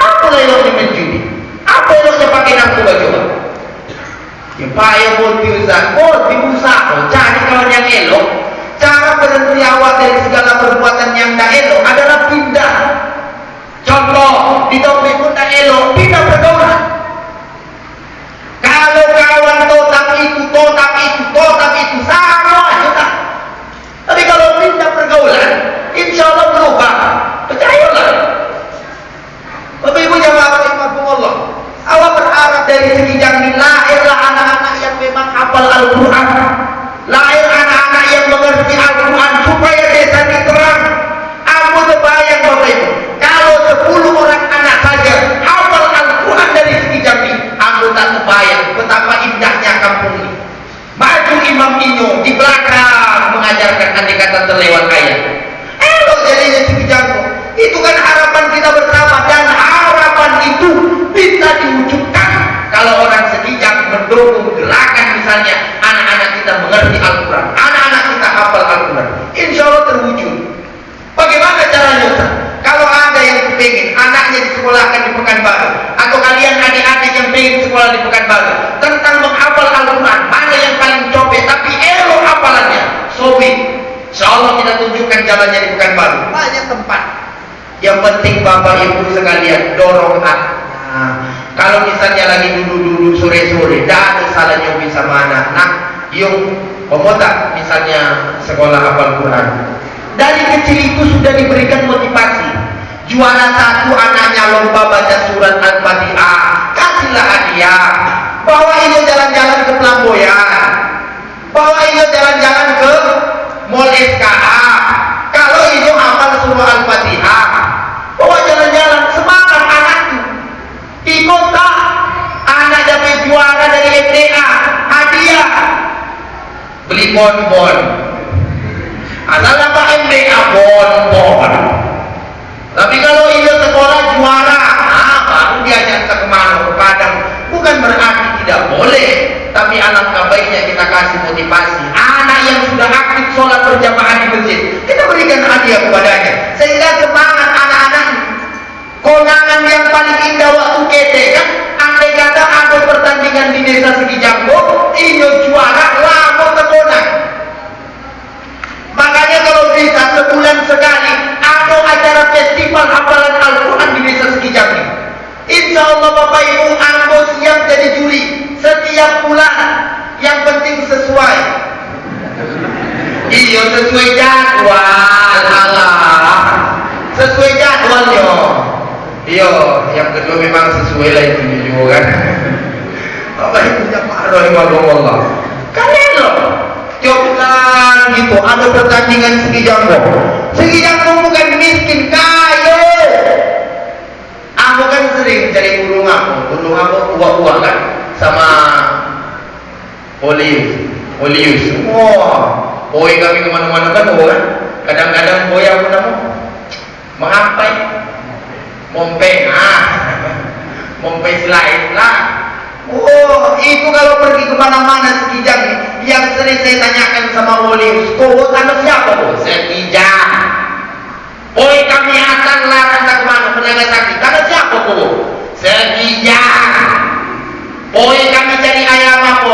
Apa eloknya main judi? Apa eloknya pakai narkoba coba? Ya payah boleh diusaha. Cari kawan yang elok. Cara berhenti awal dari segala perbuatan yang tidak elok adalah pindah. Contoh, di topik pun tidak elok, pindah pergaulan. Kalau kawan totak itu sama aja. Tapi kalau pindah pergaulan, insya Allah berubah. Percayalah. Bapak Ibu jamaah rahimakumullah, Allah berharap dari Sekijang ini lahirlah anak-anak yang memang hafal Al-Quran, lahir anak-anak yang mengerti Al-Quran supaya desa ini terang. Aku terbayang Bapak Ibu, kalau 10 orang anak saja hafal Al-Quran dari Sekijang ini, aku tak terbayang betapa indahnya kampung ini. Maju Imam Inyo di belakang mengajarkan andai kata terlewat ayat. Elok jadinya Sekijang. Itu kan harapan kita bersama, dan harapan itu bisa diwujudkan kalau orang Sekijang mendukung gerakan misalnya anak-anak kita mengerti Al-Quran, anak-anak kita hafal Al-Quran, insya Allah terwujud. Bagaimana caranya Ustaz? Kalau ada yang ingin anaknya disekolahkan di Pekanbaru, atau kalian adik-adik yang ingin sekolah di Pekanbaru tentang menghafal Al-Quran, mana yang paling copet tapi elok hafalannya, Insya Allah kita tunjukkan jalannya di Pekanbaru. Banyak tempat. Yang penting Bapak Ibu sekalian dorong anak. Kalau misalnya lagi duduk-duduk sore-sore, tidak ada salahnya bisa sama anak-anak. Yuk, pemotak misalnya sekolah hafal Quran. Dari kecil itu sudah diberikan motivasi. Juara 1 anaknya lomba baca surat Al-Fatihah, kasihlah hadiah. Bawa ini jalan-jalan ke Pelamboyan, bawa ini jalan-jalan ke Mall SKA. Kalau ini hafal surah Al-Fatihah, bawa jalan-jalan, semangat anakku. Di kota anak dapat juara dari MTA, hadiah, beli bonbon. Asal apa MTA bonbon. Tapi kalau ini sekolah juara, baru diajak ke kemana, ke Padang. Bukan berarti tidak boleh, tapi alangkah baiknya kita kasih motivasi. Anak yang sudah aktif sholat berjamaah di masjid, kita berikan hadiah kepadanya, sehingga semangat anak-anak. Konangan yang paling indah waktu kete kan, andai kata ada pertandingan di desa Segijambo, ini juara lama terkonang. Makanya kalau bisa sebulan sekali ada acara festival hafalan Al-Quran di desa Segijambo. Insya Allah Bapak Ibu Ambo siap jadi juri setiap bulan. Yang penting sesuai. Iya sesuai jadwal. Allah. Sesuai jadwalnya. Iya, yang kedua memang sesuai lah itu juga kan. Bapak Ibu jamaah rahimahullah. Kalian loh. Coba gitu, ada pertandingan Segijambo. Segijambo bukan miskin, kaya. Aku kan sering cari burung aku uak-uak kan, sama Olius. Wah, boy kami kemana-mana kan, kan. Kadang-kadang boy apa namanya? Mengampai, mompeng, mompeng selain lah. Oh, itu kalau pergi kemana-mana Sekijang, yang sering saya tanyakan sama Olius, kau tanah siapa kau? Sekijang. Boy kami akan larang tak kemana, penaga sakit. Tanah siapa kau? Sekijang. Boy kami cari ayam apa?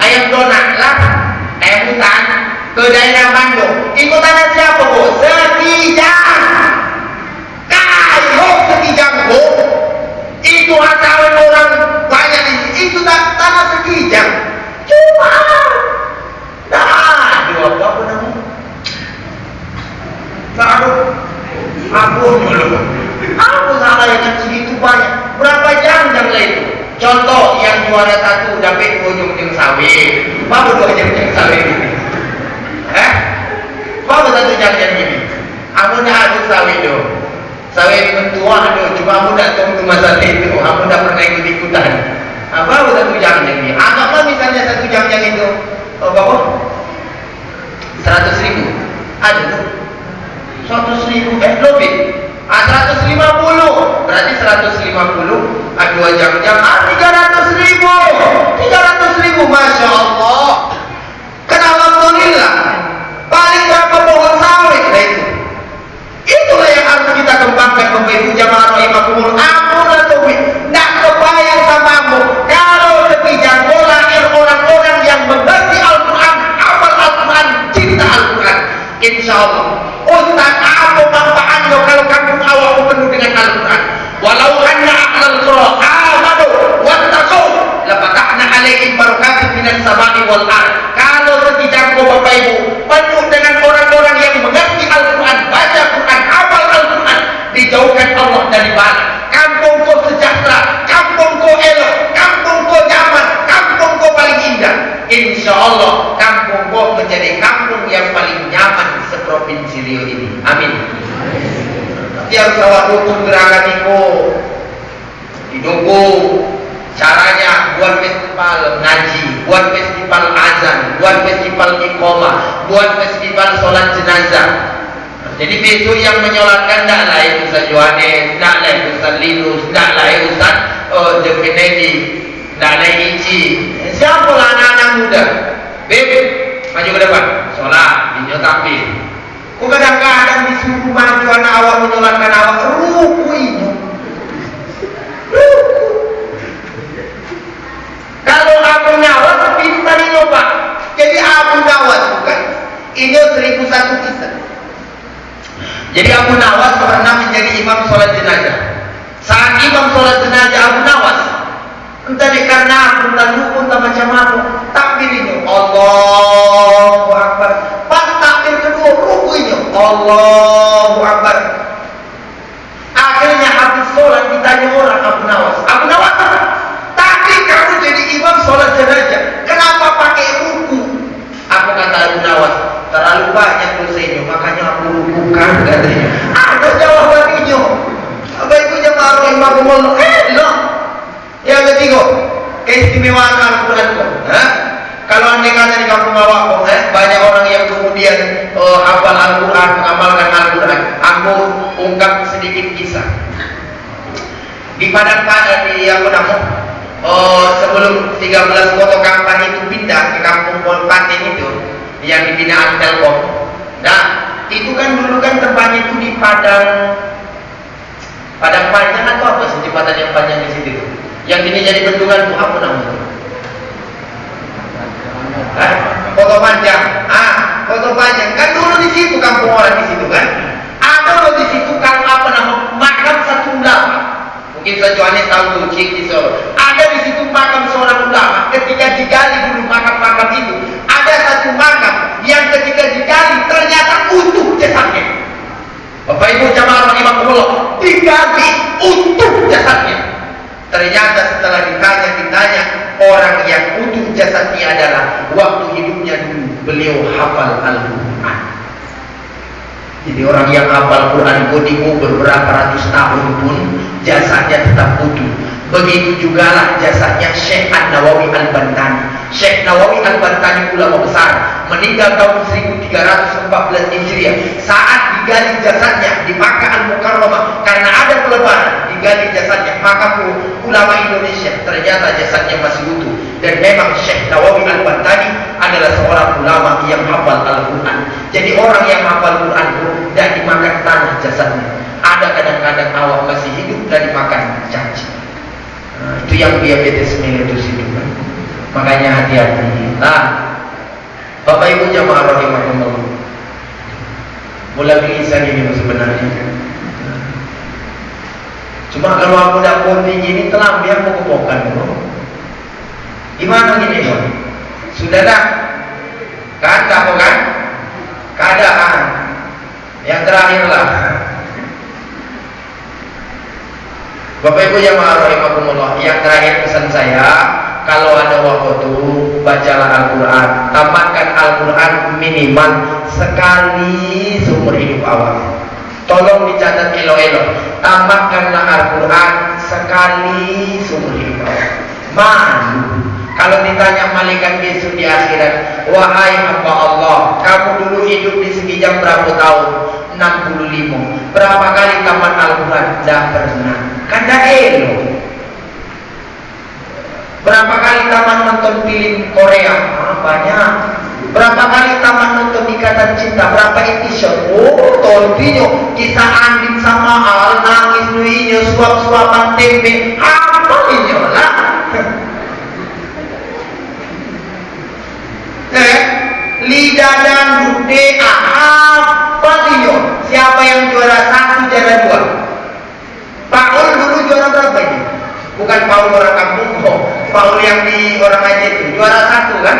Ayam donat lah, ayam hutan ke daerah Bandung. Ikut tanah siapa kau? Sekijang. Kayo Sekijang kau. Itu hatawan orang banyak di sini. Itu tanah Segijang. Cuma aduh apa namanya? Aku dulu. Aku salah yang segitu banyak. Berapa jam lah itu? Contoh yang juara 1 dapat ujung sawit. Baru 2 jam sawit ini. Baru 1 jam ini. Aku dah ada sawit tu. Sawit mentua tu. Cuma aku dah tunggu masa itu. Aku dah pernah ikut-ikutan. Baru 1 jam ini. Anggaplah misalnya 1 jam yang itu. Berapa? 100.000. Ada tu. 100.000 lebih. 150. Berarti 150 2 jam-jam 300.000. 300.000, Masya Allah. Kan alhamdulillah. Paling berapa pohon sawit lah itu. Itulah yang harus kita kembangkan Bapak Ibu jamaah rahimahumullah. Ampun atau tidak kebayang sama ambo. Kalau Sekijang lahir orang-orang yang mengerti Al-Quran, hafal Al-Quran, cinta Al-Quran. Insya Allah Ustaz apa manfaatnya kalau kampung awak penuh dengan Al-Quran. Walau anna ahlal qura amanu wattaqu lafatahna alaihim barakatin minas sama'i wal ardh. Kalau Sekijang Bapak Ibu penuh dengan orang-orang yang mengerti Al-Quran, baca Quran, hafal Al-Quran, dijauhkan Allah dari bala. Kampung kau sejahtera, kampung kau elok, kampung kau nyaman, kampung kau paling indah. Insya Allah kampung kau menjadi kampung yang paling nyaman seprovinsi Riau ini. Amin. Tiap sawah dukung gerakan itu didukung. Caranya buat festival ngaji, buat festival azan, buat festival iqamah, buat festival sholat jenazah. Jadi besok yang menyolatkan tidak lain Ustaz Yohanes, tidak lain Ustaz Linus, tidak lain Ustaz Kennedy, tidak lain Ici. Siapalah anak-anak muda? Beb, maju ke depan, sholat, dinyo takbir. Kok kadang-kadang disuruh maju anak awak menyolatkan awak, ruku ini. Kalau Abu Nawas pintar ini Pak. Jadi Abu Nawas Ini 1001 kisah. Jadi Abu Nawas pernah menjadi imam sholat jenazah. Saat imam sholat jenazah Abu Nawas, entah karena aku tak lupa tak macam apa, takbir ini Allahu Akbar. Pas takbir kedua rukunya Allahu Akbar. Akhirnya habis sholat ditanya orang Abu Nawas, tadi kamu jadi imam sholat jenazah, kenapa pakai ruku? Aku kata Abu Nawas, terlalu banyak dosanya, makanya aku rukukan katanya. Ada jawabannya. Apa itu jemaah rahimahumullah? Loh. Yang ketiga, keistimewaan Al-Quran. Kalau andai kata di kampung awak, banyak orang yang kemudian hafal Al-Quran, mengamalkan Al-Quran. Aku ungkap sedikit kisah. Di Padang di sebelum 13 Kota Kampar itu pindah ke kampung Polpaten itu yang dibinaan Telkom. Nah, itu kan dulu kan tempatnya itu di Padang Panjang atau apa sih jembatan yang panjang di situ? Yang ini jadi bendungan itu apa namanya? Kota Panjang. Kota Panjang. Kan dulu di situ kampung orang di situ kan. Ada loh di situ kan apa nama makam satu ulama. Mungkin Johannes tahu tuh Cik di Solo. Ada di situ makam seorang ulama. Ketika digali dulu makam-makam itu, ada satu makam yang ketika digali ternyata utuh jasadnya. Bapak Ibu jamaah rahimahumullah, digali utuh jasadnya. Ternyata setelah ditanya orang yang utuh jasadnya adalah waktu hidupnya dulu beliau hafal Al-Quran. Jadi orang yang hafal Quran kodimu beberapa ratus tahun pun jasadnya tetap utuh. Begitu juga lah jasadnya Syekh An-Nawawi Al-Bantani. Syekh Nawawi Al-Bantani ulama besar, meninggal tahun 1314 Hijriah. Saat digali jasadnya di Makkah Al-Mukarramah, karena ada pelebaran, digali jasadnya, maka ulama Indonesia ternyata jasadnya masih utuh. Dan memang Syekh Nawawi Al-Bantani adalah seorang ulama yang hafal Al-Quran. Jadi orang yang hafal Quran tidak dimakan tanah jasadnya. Ada kadang-kadang awak masih hidup dan dimakan caci. Itu yang diabetes mellitus itu kan. Makanya hati-hati. Nah, Bapak Ibu jamaah rahimahumullah, mulai gelisah ini sebenarnya. Cuma kalau aku dapat tinggi ini telah biar mau kepokan bro. Gimana gini bro? Sudah dah kan kamu kan? Keadaan yang terakhir lah. Bapak Ibu jamaah rahimahumullah, yang terakhir pesan saya, kalau ada waktu bacalah Al-Quran, tamatkan Al-Quran minimal sekali seumur hidup awal. Tolong dicatat elok-elok, tamatkanlah Al-Quran sekali seumur hidup awal. Malu kalau ditanya malaikat besok di akhirat, wahai hamba Allah, kamu dulu hidup di Sekijang berapa tahun? 65. Berapa kali tamat Al-Quran? Tidak pernah. Kan tidak elok. Berapa kali tamat nonton film Korea? Banyak. Berapa kali tamat nonton Ikatan Cinta? Berapa episode? Tontinyo kisah Andin sama Al, nangis nuinya, suap-suapan tempe. Apa ini lah? Lidah dan Dea. Apa ini? Siapa yang juara 1, juara 2? Paul dulu juara berapa ini? Bukan Paul orang kampung, Paul yang di orang Aceh itu juara 1 kan?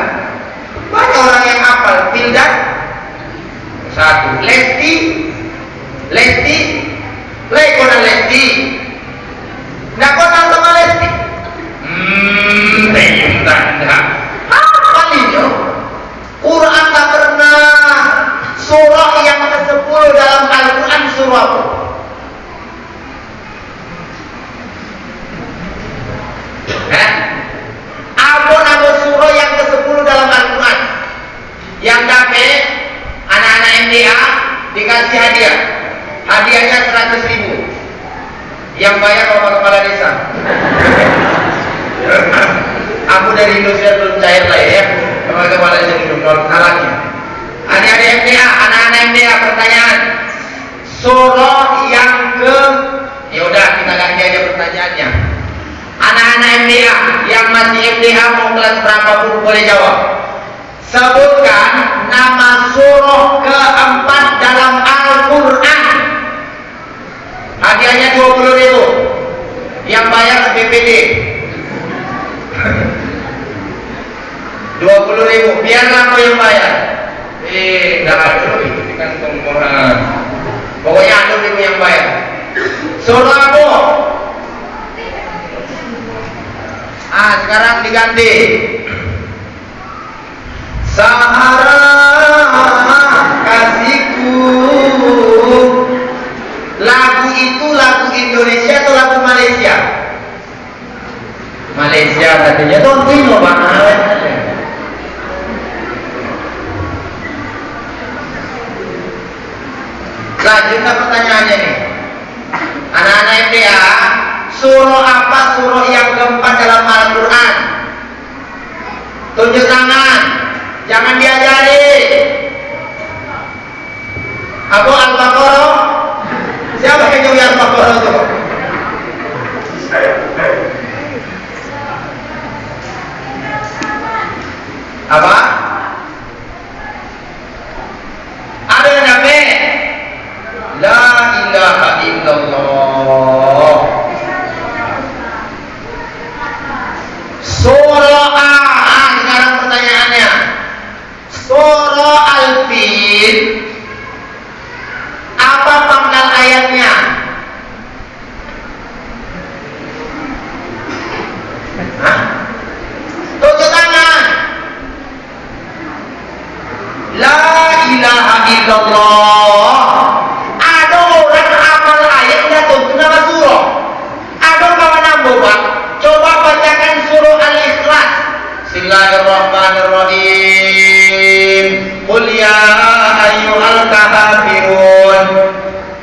Banyak orang yang hafal. Pildan 1. Lesti Lekona Lesti. Nggak konal sama Lesti. Tanda. Apa ini? Quran tak pernah. Surah yang ke-10 dalam Al-Quran surah apa? Apa nama surah yang ke-10 dalam Al-Quran? Yang dapat anak-anak MDA dikasih hadiah. Hadiahnya 100.000. Yang bayar bapak kepala desa. Aku dari Indonesia belum cair lah ya. Bapak kepala desa hidup lagi. Adik-adik MDA, anak-anak MDA, pertanyaan. Surah yang ke, ya udah kita ganti aja pertanyaannya. Anak-anak MDA yang masih MDA mau kelas berapa pun boleh jawab. Sebutkan nama surah surah keempat dalam Al-Quran. Hadiahnya 20.000. Yang bayar BPD 20.000. Biarlah aku yang bayar. Enggak ada itu di kantong orang. Pokoknya ada ibu yang bayar. Surah apa? Sekarang diganti. Sahara kasihku. Lagu itu lagu Indonesia atau lagu Malaysia? Malaysia katanya tuh loh banget. Lanjutkan pertanyaannya nih. Anak-anak MTA, surah apa surah yang keempat dalam Al-Quran? Tunjuk tangan, jangan diajari. Apa Al-Baqarah? Siapa yang jauh Al-Baqarah itu? Apa? Ada yang dapat? La ilaha illallah. Surah A. Sekarang pertanyaannya, surah Al-Fil, apa pangkal ayatnya? Hah? Tunjuk tangan. La ilaha illallah. Ada orang hafal ayat nggak tahu nama surah. Ada kawan ambo pak. Coba bacakan surah Al-Ikhlas. Bismillahirrahmanirrahim. Qul ya ayyuhal kafirun.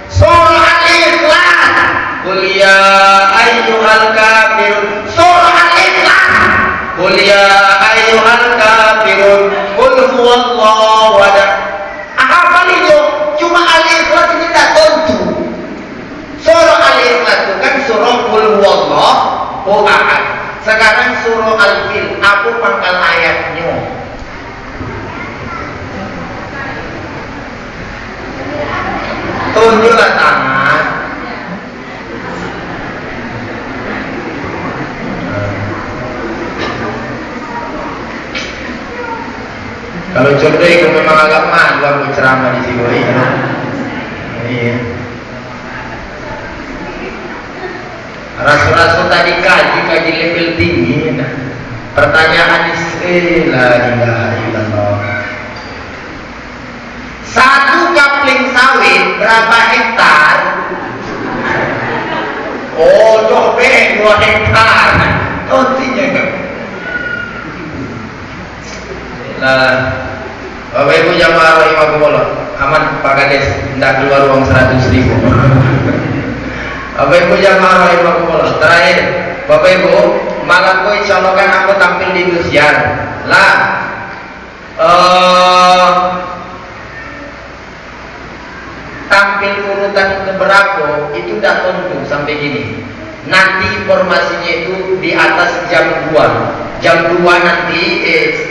Surah Al-Ikhlas. Qul ya ayyuhal kafirun. Surah Al-Ikhlas. Qul ya ayyuhal kafirun. Qul huwallahu ahad. Hafal itu. Cuma Al-Ikhlas ini tak tentu. Surah Al-Ikhlas itu kan surah Qul huwallahu ahad. Sekarang surah Al-Fil, apa pangkal ayatnya? Tunjuklah tangan. Kalau contoh itu memang agak malu aku ceramah di sini. Iya. Rasul-rasul tadi kaji level tinggi. Pertanyaan la ilaha illallah. Satu kapling sawit berapa hektar? Oh, cobek 2 hektar. Tontinya kan. Nah, Bapak Ibu jamaah rahimakumullah, aman Pak Kades, tidak keluar uang 100.000. Bapak Ibu jamaah rahimakumullah, terakhir Bapak Ibu, malamku insyaallah kan aku tampil di Indosiar lah. Tampil urutan keberapa itu tidak tentu sampai gini. Nanti informasinya itu di atas jam 2. Jam 2 nanti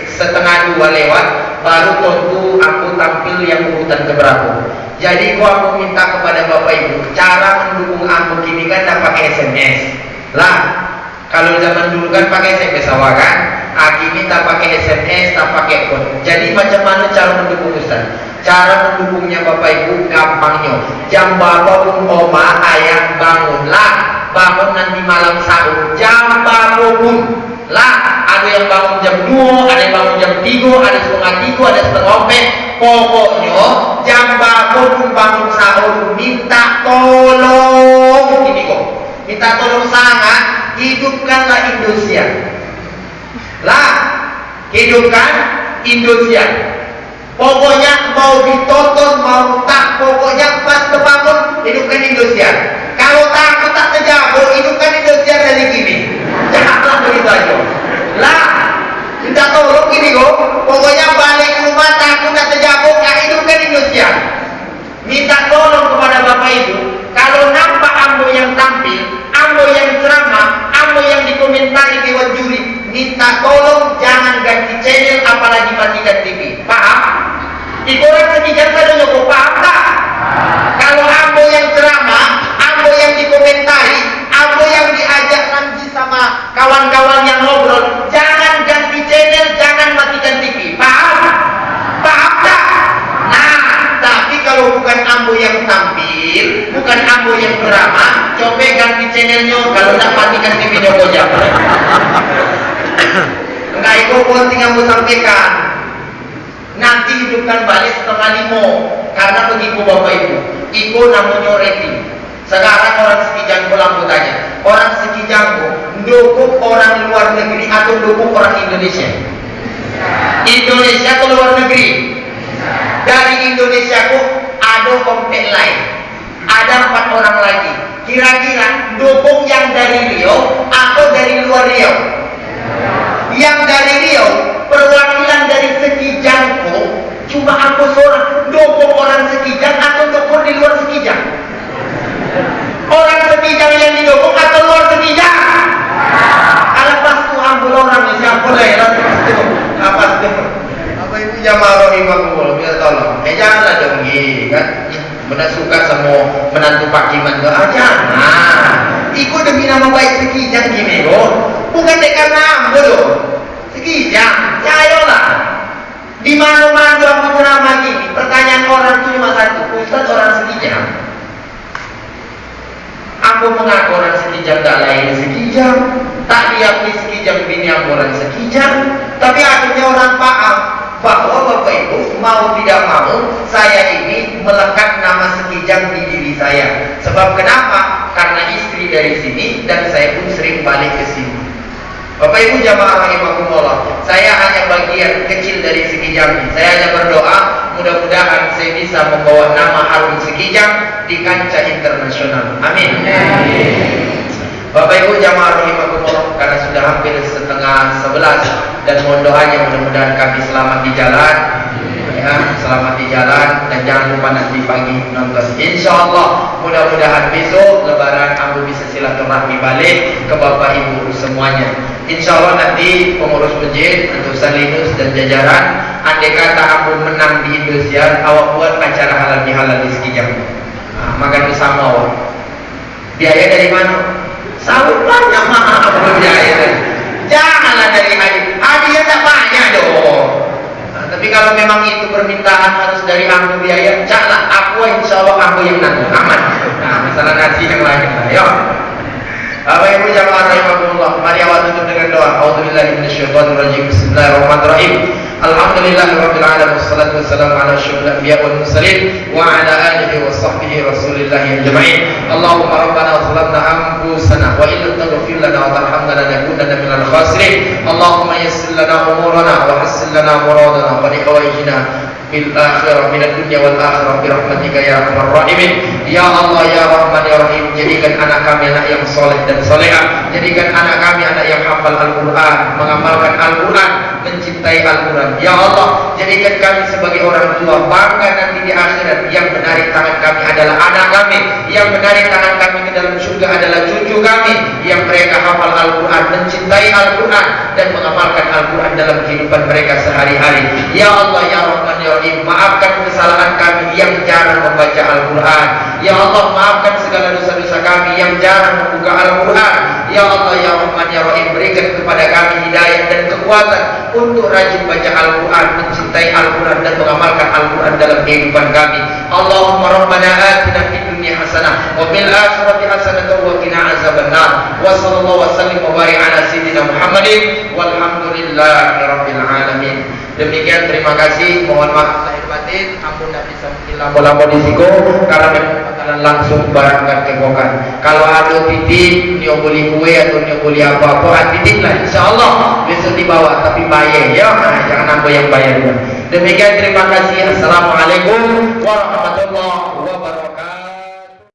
setengah 2 lewat baru tentu aku tampil yang urutan keberapa. Jadi aku minta kepada Bapak Ibu, cara mendukung aku kini kan tak pakai SMS lah. Kalau zaman dulu kan pakai SMS awal kan, kini tak pakai SMS, tak pakai phone. Jadi macam mana cara mendukung Ustaz? Cara mendukungnya Bapak Ibu gampangnya, jam berapa pun oma ayah bangunlah, bangun nanti malam sahur jam berapa pun lah. Ada yang bangun jam 2, ada yang bangun jam 3, ada setengah 3, ada setengah 4. Pokoknya jam berapa pun bangun sahur minta tolong ini kok, minta tolong sangat, hidupkanlah Indosiar lah, hidupkan Indosiar. Pokoknya mau ditonton mau tak, pokoknya pas kebangun hidupkan Indosiar. Kalau takut tak terjabur, hidupkan Indosiar dari gini. Janganlah begitu aja lah, minta tolong gini kok. Pokoknya balik rumah takut tak terjabur, hidupkan Indosiar. Minta tolong kepada Bapak Ibu, kalau nampak ambo yang tampil, ambo yang ceramah, ambo yang dikomentari dewan juri, minta tolong jangan ganti channel apalagi matikan TV. Paham? kalau bukan ambo yang tampil, bukan ambo yang drama, coba ganti channelnya. Kalau tak matikan TV-nya Gojek. Enggak, itu penting ambo sampaikan. Nanti hidupkan balik 4:30. Karena begitu Bapak Ibu, itu namanya rating. Sekarang orang Sekijangko lampu tanya, orang Sekijangko dukung orang luar negeri atau dukung orang Indonesia? Indonesia atau luar negeri? Dari Indonesia kok ada komplek lain, ada 4 orang lagi. Kira-kira dukung yang dari Riau atau dari luar Riau? Yang dari Riau, perwakilan dari Sekijangko cuma aku seorang. Dukung orang Sekijang atau dukung di luar Sekijang? Orang Sekijang yang didukung atau luar Sekijang? Kalau pastu ambul orang siapa lah ya? Apa itu? Apa itu jamaah rahimahullah? Biar tolong. Janganlah dong kan? Benar suka sama menantu Pak Kiman ke jangan. Ikut demi nama baik Sekijang gini loh. Bukan karena ambul loh. Sekijang, cayolah. Di mana-mana aku ceramah gini, pertanyaan orang itu cuma satu, Ustaz orang Sekijang. Aku mengaku orang Sekijang tak lain Sekijang, tak diakui Sekijang bini aku orang Sekijang, tapi akhirnya orang paham bahwa Bapak Ibu mau tidak mau saya ini melekat nama Sekijang di diri saya. Sebab kenapa? Karena istri dari sini dan saya pun sering balik ke sini. Bapak Ibu jamaah rahimakumullah, saya hanya bagian kecil dari Sekijang. Saya hanya berdoa mudah-mudahan saya bisa membawa nama harum Sekijang di kancah internasional. Amin. Bapak Ibu jamaah rahimakumullah, karena sudah hampir setengah 11 dan mohon doanya mudah-mudahan kami selamat di jalan. Ya, selamat di jalan dan jangan lupa nanti pagi 16. Insyaallah mudah-mudahan besok lebaran kamu bisa silaturahmi balik ke Bapak Ibu semuanya. Insyaallah nanti pengurus masjid untuk Salinus dan jajaran, andai kata aku menang di Indosiar, awak buat acara halal bihalal di Sekijang. Makan bersama awak. Biaya dari mana? Sawit banyak maaf biaya. Janganlah dari hadiah tak banyak dong. Tapi kalau memang itu permintaan harus dari aku biaya, janganlah aku insyaallah aku yang nanggung aman. Nah, masalah nasi yang lain lah, ya. Bapak Ibu jamaah rahimakumullah, mari awal tutup dengan doa. A'udzubillahi minasyaitonirrajim. Bismillahirrahmanirrahim. Alhamdulillahirabbil alamin wassalatu wassalamu ala asyrofil anbiya'i wal mursalin wa ala alihi wa sahbihi rasulillahi ajma'in. Allahumma rabbana zalamna anfusana wa illam taghfir lana wa tarhamna lanakunanna minal khasirin. Allahumma yassir lana umurana wa hassil lana muradana wa lihawaijina fil akhirah minad dunya wal akhirah bi rahmatika ya arhamar rahimin. Ya Allah ya Rahman ya Rahim, jadikan anak kami anak yang soleh dan solehah, jadikan anak kami anak yang hafal Al-Quran, mengamalkan Al-Quran, mencintai Al-Quran. Ya Allah, jadikan kami sebagai orang tua bangga nanti di akhirat. Yang menarik tangan kami adalah anak kami, yang menarik tangan kami ke dalam surga adalah cucu kami, yang mereka hafal Al-Quran, mencintai Al-Quran dan mengamalkan Al-Quran dalam kehidupan mereka sehari-hari. Ya Allah ya Rahman ya Rahim, maafkan kesalahan kami yang jarang membaca Al-Quran. Ya Allah, maafkan segala dosa-dosa kami yang jarang membuka Al-Quran. Ya Allah ya Rahman ya Rahim, berikan kepada kami hidayah dan kekuatan untuk rajin baca Al-Quran, mencintai Al-Quran dan mengamalkan Al-Quran dalam kehidupan kami. Allahumma rabbana atina fid dunya hasanah wa fil akhirati hasanah wa qina azabannar. Wa sallallahu wa sallim wa barik ala sayyidina Muhammadin walhamdulillahi rabbil alamin. Demikian, terima kasih. Mohon maaf lahir batin, ampun tidak bisa mungkin lampu-lampu di siku karena memang bakalan langsung barangkan kegokan. Kalau ada titip, nio beli kue atau nio beli apa-apa, titip lah, insyaallah besok dibawa, tapi bayar ya, jangan nambah yang bayar. Demikian, terima kasih. Assalamualaikum warahmatullahi wabarakatuh.